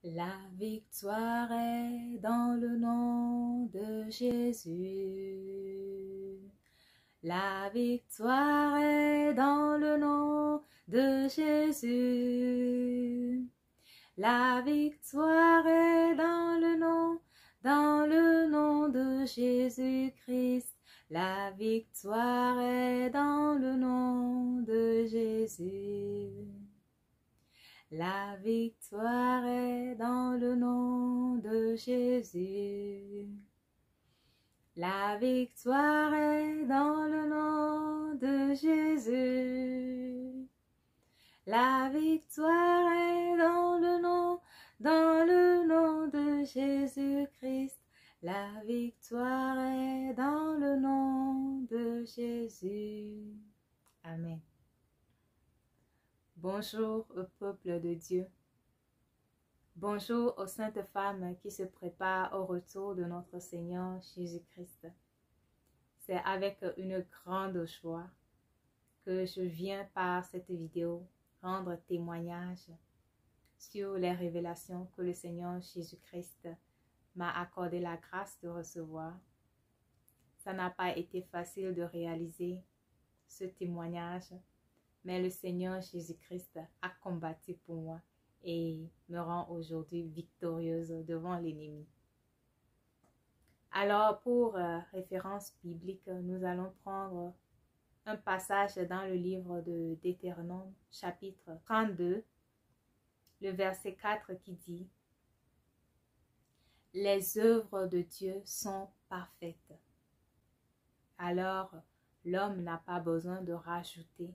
La victoire est dans le nom de Jésus. La victoire est dans le nom de Jésus. La victoire est dans le nom de Jésus-Christ. La victoire est dans le nom de Jésus. La victoire est dans le nom de Jésus. La victoire est dans le nom de Jésus. La victoire est dans le nom de Jésus-Christ. La victoire est dans le nom de Jésus. Amen. Bonjour au peuple de Dieu. Bonjour aux saintes femmes qui se préparent au retour de notre Seigneur Jésus-Christ. C'est avec une grande joie que je viens par cette vidéo rendre témoignage sur les révélations que le Seigneur Jésus-Christ m'a accordé la grâce de recevoir. Ça n'a pas été facile de réaliser ce témoignage, mais le Seigneur Jésus-Christ a combattu pour moi et me rend aujourd'hui victorieuse devant l'ennemi. Alors, pour référence biblique, nous allons prendre un passage dans le livre de Deutéronome, chapitre 32, le verset 4 qui dit « Les œuvres de Dieu sont parfaites. » Alors, l'homme n'a pas besoin de rajouter,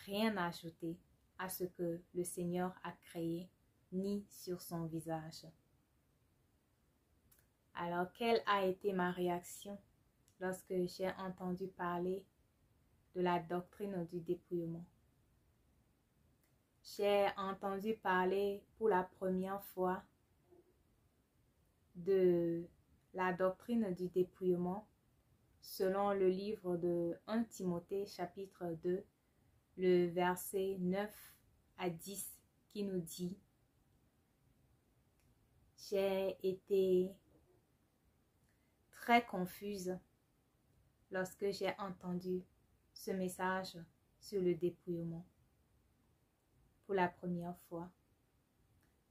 rien ajouter à ce que le Seigneur a créé, ni sur son visage. Alors, quelle a été ma réaction lorsque j'ai entendu parler de la doctrine du dépouillement? J'ai entendu parler pour la première fois de la doctrine du dépouillement selon le livre de 1 Timothée chapitre 2, le verset 9 à 10 qui nous dit « J'ai été très confuse lorsque j'ai entendu ce message sur le dépouillement pour la première fois.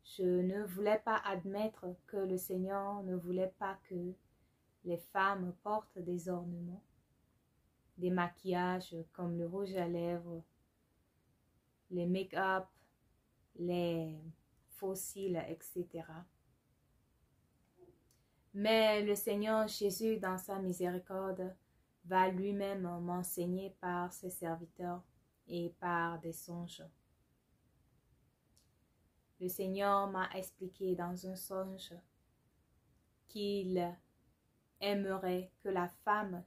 Je ne voulais pas admettre que le Seigneur ne voulait pas que les femmes portent des ornements, des maquillages comme le rouge à lèvres, les make-up, les fossiles, etc. Mais le Seigneur Jésus, dans sa miséricorde, va lui-même m'enseigner par ses serviteurs et par des songes. Le Seigneur m'a expliqué dans un songe qu'il aimerait que la femme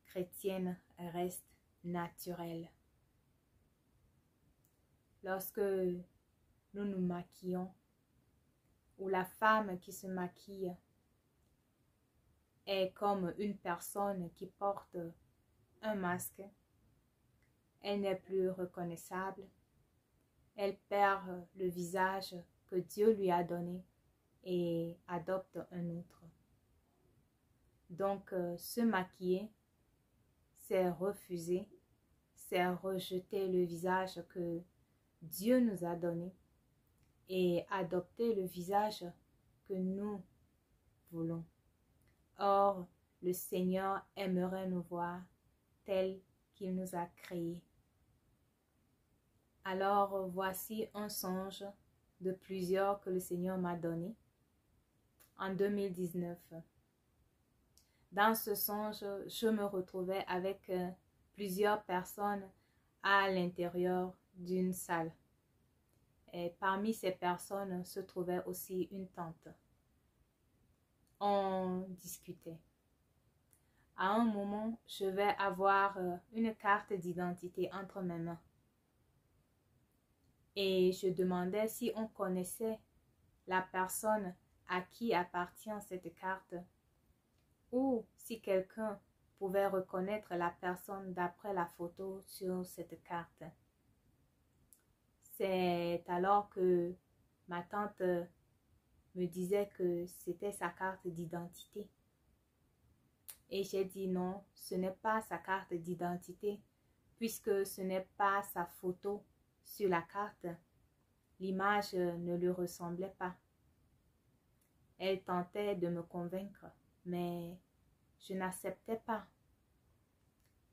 chrétienne reste naturelle. Lorsque nous nous maquillons, ou la femme qui se maquille est comme une personne qui porte un masque, elle n'est plus reconnaissable, elle perd le visage que Dieu lui a donné et adopte un autre. Donc, se maquiller, c'est refuser, c'est rejeter le visage que Dieu nous a donné et adopter le visage que nous voulons. Or, le Seigneur aimerait nous voir tels qu'il nous a créés. Alors, voici un songe de plusieurs que le Seigneur m'a donné en 2019. Dans ce songe, je me retrouvais avec plusieurs personnes à l'intérieur d'une salle. Et parmi ces personnes se trouvait aussi une tante. On discutait. À un moment, je vais avoir une carte d'identité entre mes mains. Et je demandais si on connaissait la personne à qui appartient cette carte ou si quelqu'un pouvait reconnaître la personne d'après la photo sur cette carte. C'est alors que ma tante me disait que c'était sa carte d'identité. Et j'ai dit non, ce n'est pas sa carte d'identité, puisque ce n'est pas sa photo sur la carte. L'image ne lui ressemblait pas. Elle tentait de me convaincre, mais je n'acceptais pas.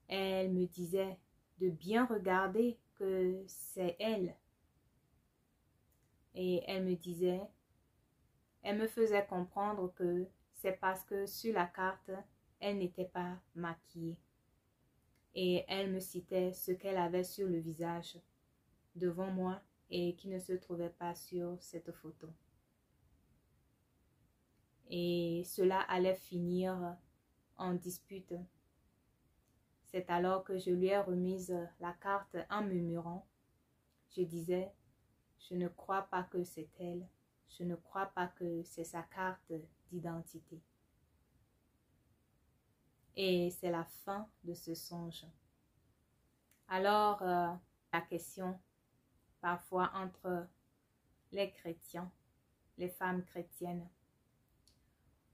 Elle me disait de bien regarder que c'est elle. Et elle me faisait comprendre que c'est parce que sur la carte, elle n'était pas maquillée. Et elle me citait ce qu'elle avait sur le visage devant moi et qui ne se trouvait pas sur cette photo. Et cela allait finir en dispute. C'est alors que je lui ai remise la carte en murmurant. Je disais, je ne crois pas que c'est elle. Je ne crois pas que c'est sa carte d'identité. Et c'est la fin de ce songe. Alors, la question, parfois entre les chrétiens, les femmes chrétiennes,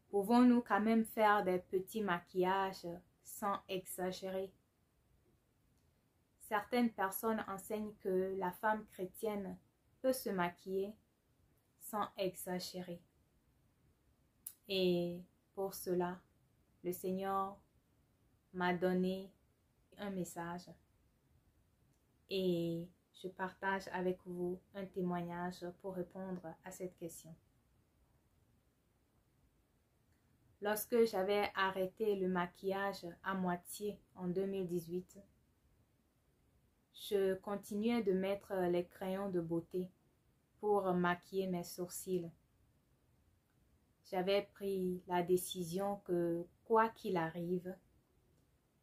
pouvons-nous quand même faire des petits maquillages sans exagérer? Certaines personnes enseignent que la femme chrétienne peut se maquiller sans exagérer. Et pour cela, le Seigneur m'a donné un message et je partage avec vous un témoignage pour répondre à cette question. Lorsque j'avais arrêté le maquillage à moitié en 2018, je continuais de mettre les crayons de beauté pour maquiller mes sourcils. J'avais pris la décision que, quoi qu'il arrive,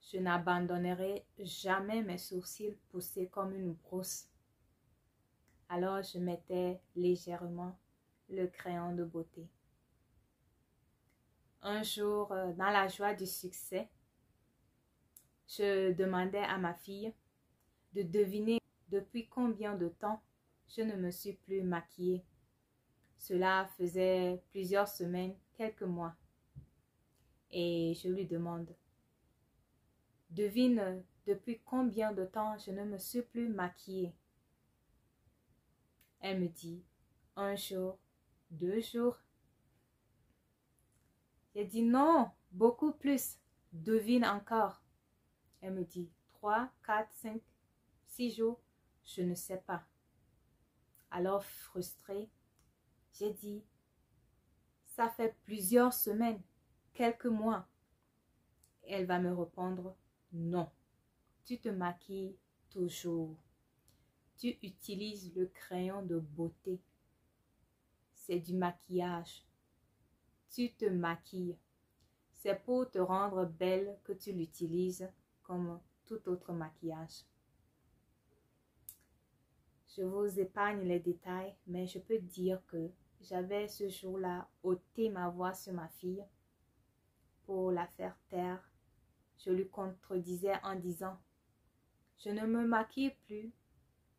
je n'abandonnerai jamais mes sourcils poussés comme une brousse. Alors je mettais légèrement le crayon de beauté. Un jour, dans la joie du succès, je demandais à ma fille de deviner depuis combien de temps je ne me suis plus maquillée. Cela faisait plusieurs semaines, quelques mois. Et je lui demande, devine depuis combien de temps je ne me suis plus maquillée. Elle me dit, 1 jour, 2 jours. J'ai dit non, beaucoup plus, devine encore. Elle me dit 3, 4, 5, 6 jours, je ne sais pas. Alors frustrée, j'ai dit, ça fait plusieurs semaines, quelques mois. Elle va me répondre, non, tu te maquilles toujours. Tu utilises le crayon de beauté. C'est du maquillage. Tu te maquilles. C'est pour te rendre belle que tu l'utilises comme tout autre maquillage. Je vous épargne les détails, mais je peux dire que j'avais ce jour-là ôté ma voix sur ma fille pour la faire taire. Je lui contredisais en disant, je ne me maquille plus,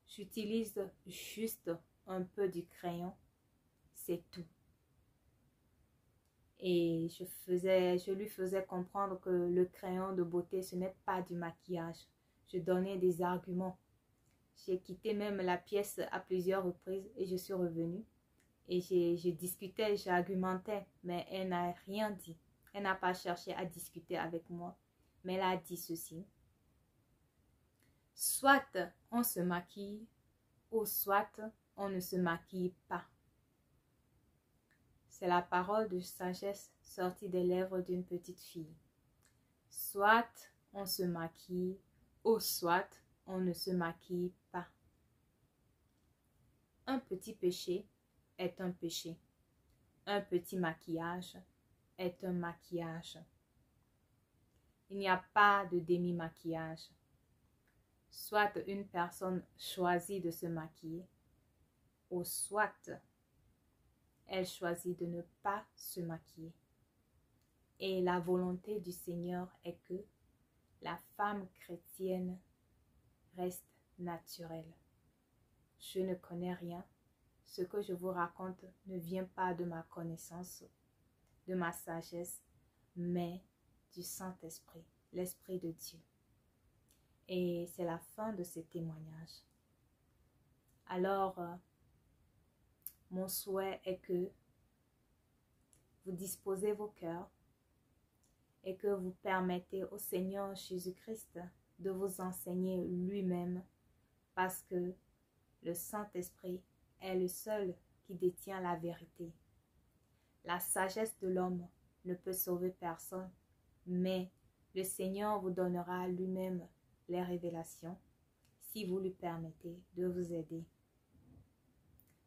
j'utilise juste un peu du crayon, c'est tout. Et je lui faisais comprendre que le crayon de beauté, ce n'est pas du maquillage. Je donnais des arguments. J'ai quitté même la pièce à plusieurs reprises et je suis revenue. Et je discutais, j'argumentais, mais elle n'a rien dit. Elle n'a pas cherché à discuter avec moi. Mais elle a dit ceci. Soit on se maquille, ou soit on ne se maquille pas. C'est la parole de sagesse sortie des lèvres d'une petite fille. Soit on se maquille, ou soit on ne se maquille pas. Un petit péché est un péché. Un petit maquillage est un maquillage. Il n'y a pas de demi-maquillage. Soit une personne choisit de se maquiller, ou soit elle choisit de ne pas se maquiller. Et la volonté du Seigneur est que la femme chrétienne reste naturelle. je ne connais rien. Ce que je vous raconte ne vient pas de ma connaissance, de ma sagesse, mais du Saint-Esprit, l'Esprit de Dieu. Et c'est la fin de ce témoignage. Alors, mon souhait est que vous disposez vos cœurs et que vous permettez au Seigneur Jésus-Christ de vous enseigner lui-même, parce que le Saint-Esprit est le seul qui détient la vérité. La sagesse de l'homme ne peut sauver personne, mais le Seigneur vous donnera lui-même les révélations si vous lui permettez de vous aider.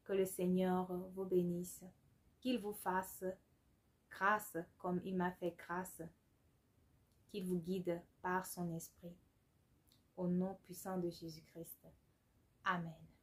Que le Seigneur vous bénisse, qu'il vous fasse grâce comme il m'a fait grâce, qu'il vous guide par son esprit. Au nom puissant de Jésus-Christ. Amen.